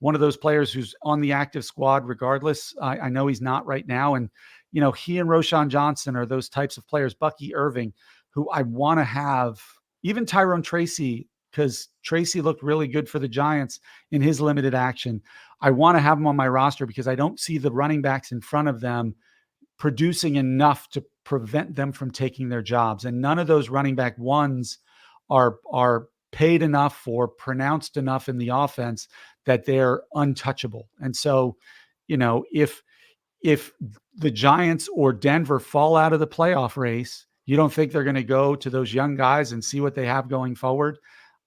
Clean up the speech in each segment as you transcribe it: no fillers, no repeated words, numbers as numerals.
one of those players who's on the active squad regardless. I know he's not right now. And, he and Roshan Johnson are those types of players, Bucky Irving, who I want to have, even Tyrone Tracy, because Tracy looked really good for the Giants in his limited action. I want to have him on my roster because I don't see the running backs in front of them producing enough to prevent them from taking their jobs. And none of those running back ones are paid enough or pronounced enough in the offense that they're untouchable. And so, if the Giants or Denver fall out of the playoff race, you don't think they're going to go to those young guys and see what they have going forward?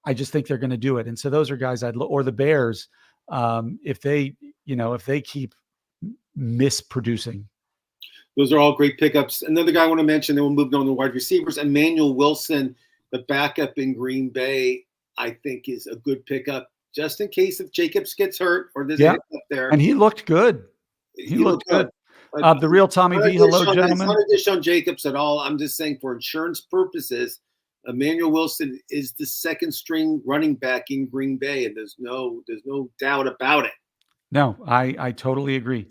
I just think they're going to do it. And so those are guys or the Bears, if they keep misproducing. Those are all great pickups. Another guy I want to mention, then we'll move on to wide receivers. Emmanuel Wilson, the backup in Green Bay, I think is a good pickup just in case if Jacobs gets hurt or there's a hiccup there. And he looked good. He looked good. The real Tommy V. Hello, gentlemen. It's not a dish on Jacobs at all. I'm just saying for insurance purposes, Emmanuel Wilson is the second string running back in Green Bay, and there's no doubt about it. No, I totally agree.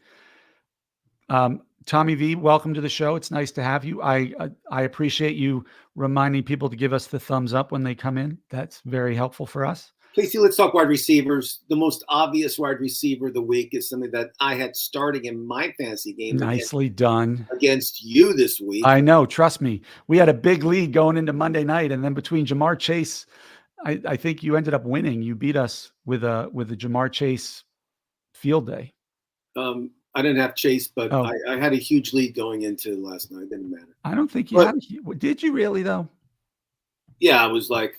Tommy V, welcome to the show. It's nice to have you. I appreciate you reminding people to give us the thumbs up when they come in. That's very helpful for us. Casey, let's talk wide receivers. The most obvious wide receiver of the week is something that I had starting in my fantasy game. Nicely done. Against you this week. I know. Trust me. We had a big lead going into Monday night. And then between Jamar Chase, I think you ended up winning. You beat us with a Jamar Chase field day. I didn't have Chase, but I had a huge lead going into last night. It didn't matter. I don't think you had. Did you really, though? Yeah, it was a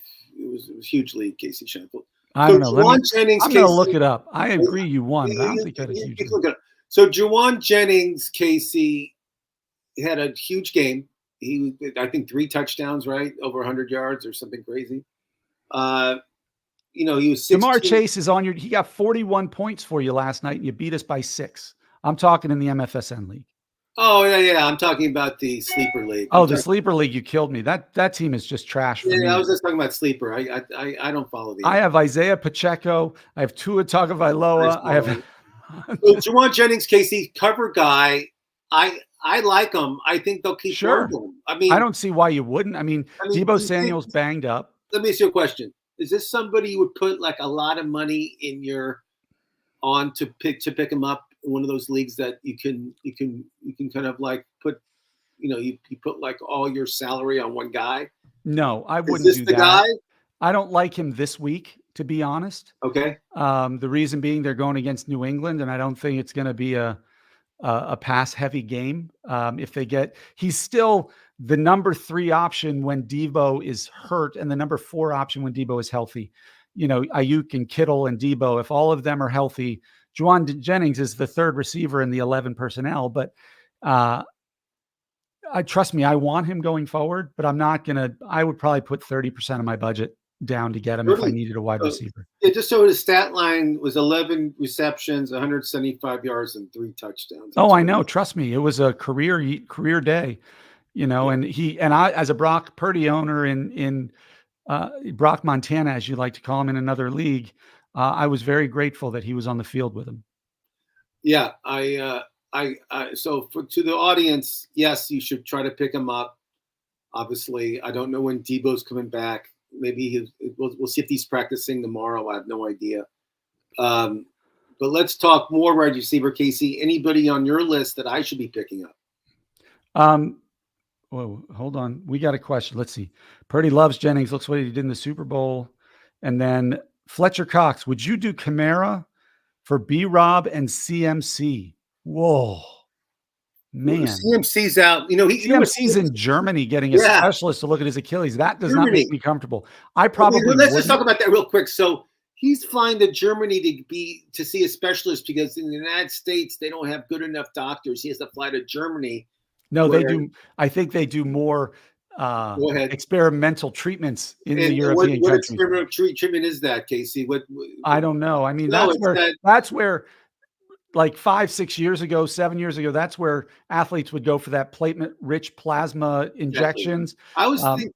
huge lead, Casey Shanfield. I don't know. Jennings, I'm going to look it up. I agree you won, but I don't think you had a huge lead. So Juwan Jennings, Casey, had a huge game. I think 3 touchdowns, right? Over 100 yards or something crazy. He was 16. Jamar Chase is on he got 41 points for you last night, and you beat us by 6. I'm talking in the MFSN league. Oh, yeah. I'm talking about the sleeper league. The sleeper league, you killed me. That team is just trash for me. I was just talking about sleeper. I don't follow the. I have Isaiah Pacheco. I have Tua Tagovailoa. I have. Juwan Jennings, Casey, cover guy. I like him. I think they'll keep sure. Him. I don't see why you wouldn't. Deebo Samuel's banged up. Let me ask you a question. Is this somebody you would put like a lot of money in to pick him up? One of those leagues that you can kind of like put, you put like all your salary on one guy. No, I wouldn't do that. Is this the guy? I don't like him this week, to be honest. Okay. The reason being they're going against New England, and I don't think it's going to be a pass heavy game. He's still the number 3 option when Deebo is hurt, and the number 4 option when Deebo is healthy. Ayuk and Kittle and Deebo, if all of them are healthy. Juwan Jennings is the 3rd receiver in the 11 personnel, but trust me, I want him going forward, but I would probably put 30% of my budget down to get him if I needed a wide receiver. Yeah, just so his stat line was 11 receptions, 175 yards, and 3 touchdowns. I know. Trust me, it was a career day, and I, as a Brock Purdy owner in Brock Montana, as you like to call him in another league, I was very grateful that he was on the field with him. Yeah, so to the audience, yes, you should try to pick him up. Obviously, I don't know when Deebo's coming back. Maybe we'll see if he's practicing tomorrow. I have no idea. But let's talk more wide receiver, Casey. Anybody on your list that I should be picking up? Whoa, hold on. We got a question. Let's see. Purdy loves Jennings. Looks what he did in the Super Bowl. And then Fletcher Cox, would you do Kamara for B-Rob and CMC? Whoa, man. CMC's out. CMC's in Germany getting a specialist to look at his Achilles. That does not make me comfortable. Let's just talk about that real quick. So he's flying to Germany to see a specialist because in the United States, they don't have good enough doctors. He has to fly to Germany. No, they do. I think they do more experimental treatments in the European countries. What experimental treatment is that, Casey? I don't know. That's where like 5-6 years ago, 7 years ago, that's where athletes would go for that platelet-rich plasma injections. Exactly.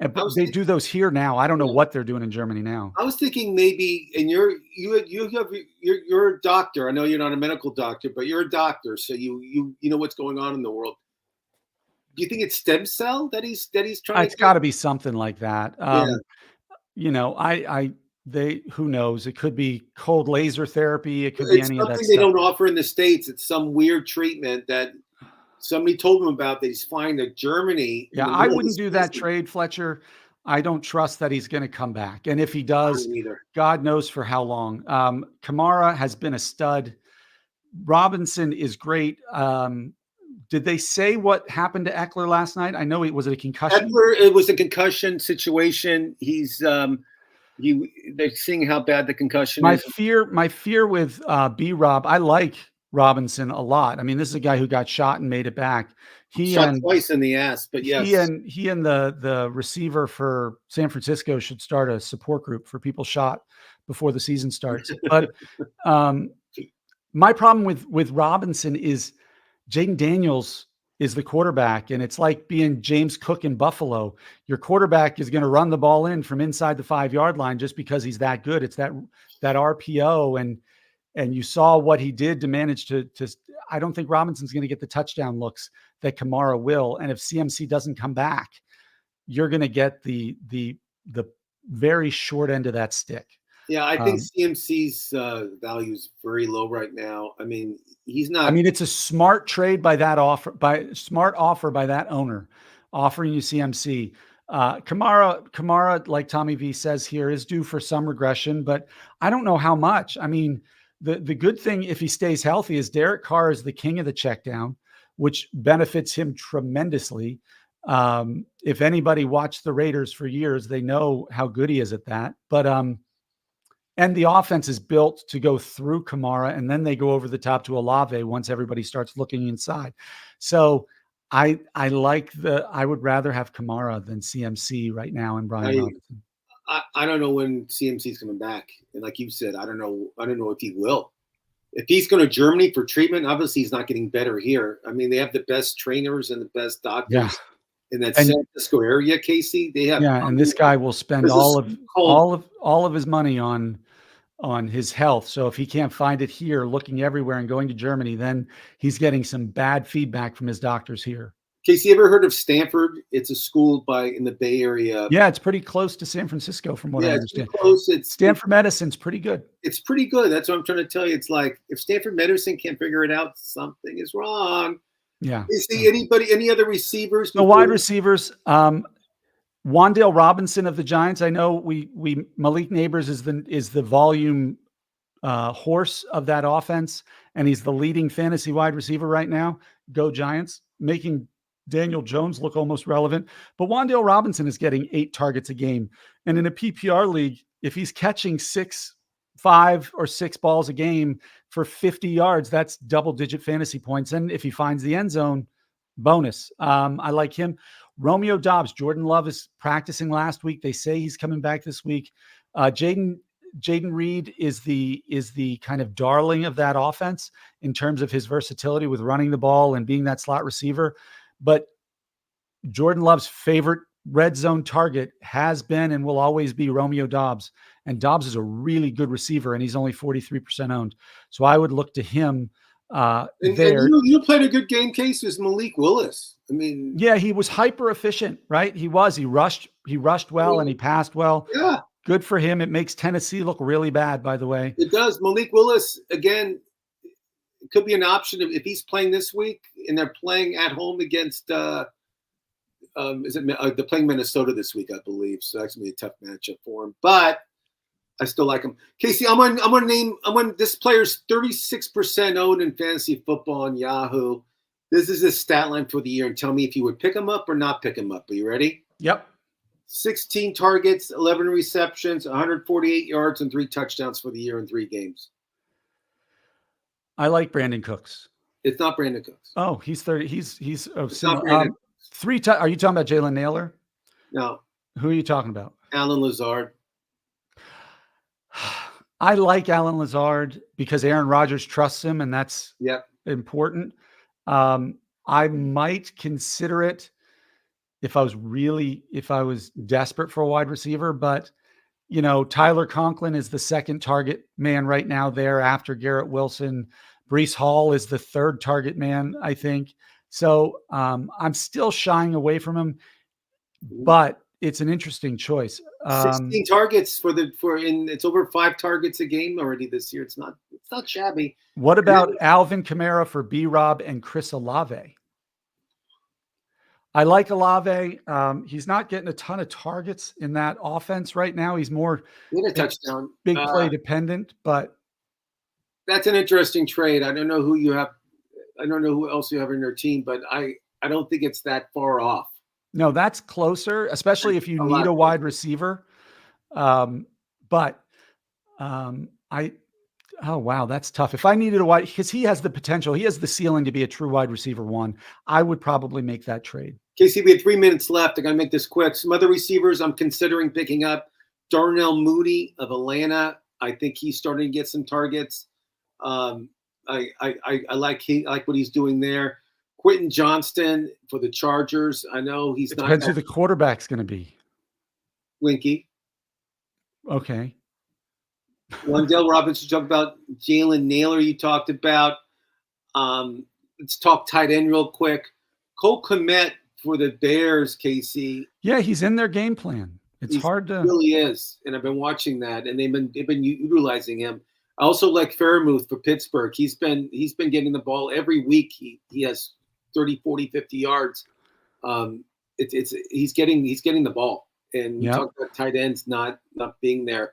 I But was they thinking, do those here now. I don't know what they're doing in Germany now. I was thinking maybe, and you're a doctor. I know you're not a medical doctor, but you're a doctor, so you know what's going on in the world. Do you think it's stem cell that he's trying to It's get? got to be something like that. Yeah, They who knows? It could be cold laser therapy. It could be it's any of that something they stuff. don't offer in the States. It's some weird treatment that somebody told him about that he's flying to Germany in Yeah, the I middle of the wouldn't do that season. trade, Fletcher. I don't trust that he's going to come back. And if he I does, don't either. God knows for how long. Kamara has been a stud. Robinson is great. Did they say what happened to Eckler last night? I know it was a concussion. Eckler, it was a concussion situation. They're seeing how bad the concussion My is. fear with B Rob, I like Robinson a lot. I mean, this is a guy who got shot and made it back. He Shot and twice in the ass, but yes. he and the receiver for San Francisco should start a support group for people shot before the season starts. But um, my problem with Robinson is Jaden Daniels is the quarterback, and it's like being James Cook in Buffalo. Your quarterback is going to run the ball in from inside the 5-yard line just because he's that good. It's that RPO, and you saw what he did to manage to. I don't think Robinson's going to get the touchdown looks that Kamara will, and if CMC doesn't come back, you're going to get the very short end of that stick. Yeah, I think CMC's value is very low right now. I mean, he's not. I mean, it's a smart trade by that offer, by that owner offering you CMC. Kamara, like Tommy V says here, is due for some regression, but I don't know how much. I mean, the good thing if he stays healthy is Derek Carr is the king of the check down, which benefits him tremendously. If anybody watched the Raiders for years, they know how good he is at that. But and the offense is built to go through Kamara, and then they go over the top to Olave once everybody starts looking inside. So I would rather have Kamara than CMC right now and Brian Robinson. I don't know when CMC's coming back, and like you said, I don't know if he will. If he's going to Germany for treatment, obviously he's not getting better here. I mean, they have the best trainers and the best doctors in that San Francisco area, Casey. They have and this guy will spend all of his money on his health. So if he can't find it here, looking everywhere and going to Germany, then he's getting some bad feedback from his doctors here. Casey, you ever heard of Stanford? It's a school in the Bay Area. Yeah, it's pretty close to San Francisco from what I understand. It's close. Stanford Medicine's pretty good. It's pretty good. That's what I'm trying to tell you. It's like if Stanford Medicine can't figure it out, something is wrong. Yeah. You see any other receivers? The wide receivers, Wan'Dale Robinson of the Giants. I know Malik Neighbors is the volume horse of that offense, and he's the leading fantasy wide receiver right now. Go Giants, making Daniel Jones look almost relevant. But Wan'Dale Robinson is getting 8 targets a game. And in a PPR league, if he's catching 5 or 6 balls a game for 50 yards, that's double-digit fantasy points. And if he finds the end zone, bonus. I like him. Romeo Doubs, Jordan Love is practicing last week. They say he's coming back this week. Jaden Reed is the kind of darling of that offense in terms of his versatility with running the ball and being that slot receiver. But Jordan Love's favorite red zone target has been and will always be Romeo Doubs. And Doubs is a really good receiver, and he's only 43% owned. So I would look to him there. And you played a good game, Case, with Malik Willis. I mean, yeah, he was hyper efficient, right? He rushed well and he passed well. Yeah. Good for him. It makes Tennessee look really bad, by the way. It does. Malik Willis, again, it could be an option if he's playing this week and they're playing at home against they're playing Minnesota this week, I believe. So that's gonna be a tough matchup for him. But I still like him. Casey, this player's 36% owned in fantasy football on Yahoo. This is his stat line for the year, and tell me if you would pick him up or not pick him up. Are you ready? Yep. 16 targets, 11 receptions, 148 yards, and 3 touchdowns for the year in 3 games. I like Brandon Cooks. It's not Brandon Cooks. Oh, he's 30. He's not Brandon. Are you talking about Jalen Naylor? No. Who are you talking about? Alan Lazard. I like Alan Lazard because Aaron Rodgers trusts him, and that's important. I might consider it if I was desperate for a wide receiver, but Tyler Conklin is the second target man right now there after Garrett Wilson. Breece Hall is the third target man, I think. So I'm still shying away from him, but it's an interesting choice. 16 targets it's over 5 targets a game already this year. It's not shabby. What about Alvin Kamara for B-Rob and Chris Olave? I like Olave. He's not getting a ton of targets in that offense right now. He's more a touchdown, big play dependent, but that's an interesting trade. I don't know who you have. I don't know who else you have in your team, but I don't think it's that far off. No, that's closer, especially if you need a wide receiver. Oh wow, that's tough. If I needed a wide, because he has the potential, he has the ceiling to be a true wide receiver one, I would probably make that trade. Casey, we have 3 minutes left. I got to make this quick. Some other receivers I'm considering picking up. Darnell Mooney of Atlanta. I think he's starting to get some targets. I like what he's doing there. Quentin Johnston for the Chargers. I know he's not. Depends who the quarterback's going to be. Winky. Okay. Wandale Robinson, you talked about. Jalen Naylor, you talked about. Let's talk tight end real quick. Cole Kmet for the Bears, Casey. Yeah, he's in their game plan. It's hard to. He really is, and I've been watching that, and they've been utilizing him. I also like Fairmouth for Pittsburgh. He's been getting the ball every week. He has 30, 40, 50 yards. He's getting the ball. And we talked about tight ends not being there.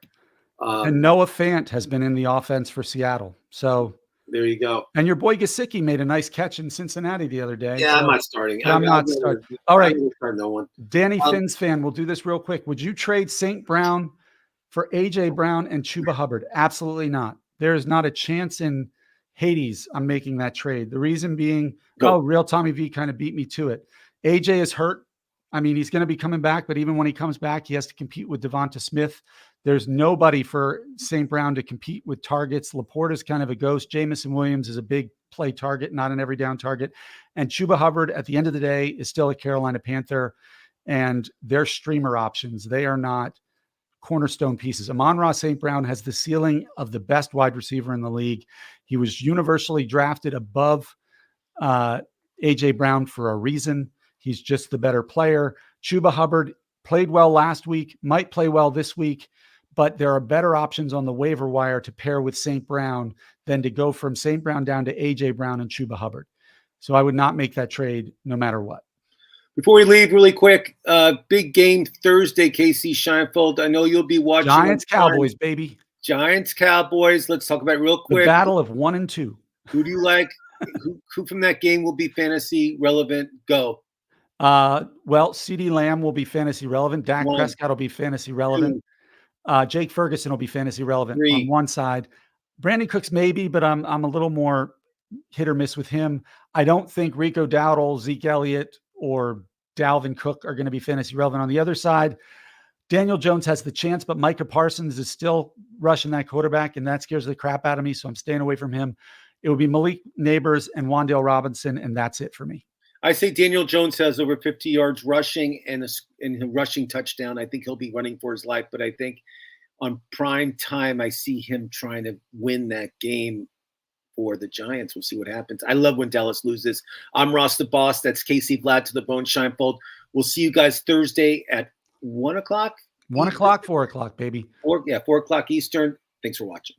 And Noah Fant has been in the offense for Seattle. So there you go. And your boy Gesicki made a nice catch in Cincinnati the other day. Yeah, so I'm not starting. I'm not starting. All right. Start no one. Danny Finn's fan, we'll do this real quick. Would you trade St. Brown for A.J. Brown and Chuba Hubbard? Absolutely not. There is not a chance in Hades I'm making that trade. The reason being, Real Tommy V kind of beat me to it. A.J. is hurt. I mean, he's going to be coming back, but even when he comes back, he has to compete with Devonta Smith. There's nobody for St. Brown to compete with targets. Laporta's kind of a ghost. Jamison Williams is a big play target, not an every down target. And Chuba Hubbard, at the end of the day, is still a Carolina Panther, and they're streamer options. They are not cornerstone pieces. Amon-Ra St. Brown has the ceiling of the best wide receiver in the league. He was universally drafted above A.J. Brown for a reason. He's just the better player. Chuba Hubbard played well last week, might play well this week, but there are better options on the waiver wire to pair with St. Brown than to go from St. Brown down to A.J. Brown and Chuba Hubbard. So I would not make that trade no matter what. Before we leave, really quick, big game Thursday, KC Scheinfeld. I know you'll be watching. Giants-Cowboys, baby. Giants-Cowboys. Let's talk about it real quick. The battle of 1 and 2. Who do you like? who from that game will be fantasy relevant? Go. Well, CeeDee Lamb will be fantasy relevant. Dak Prescott will be fantasy relevant. Jake Ferguson will be fantasy relevant on one side. Brandon Cooks maybe, but I'm a little more hit or miss with him. I don't think Rico Dowdle, Zeke Elliott, or Dalvin Cook are going to be fantasy relevant on the other side. Daniel Jones has the chance, but Micah Parsons is still rushing that quarterback, and that scares the crap out of me, so I'm staying away from him. It will be Malik Neighbors and Wandale Robinson, and that's it for me. I say Daniel Jones has over 50 yards rushing and a rushing touchdown. I think he'll be running for his life, but I think on prime time, I see him trying to win that game for the Giants. We'll see what happens. I love when Dallas loses. I'm Ross the Boss. That's Casey Vlad to the Bone Scheinfeld. We'll see you guys Thursday at 1 o'clock. 1 o'clock, 4 o'clock, baby. 4 o'clock Eastern. Thanks for watching.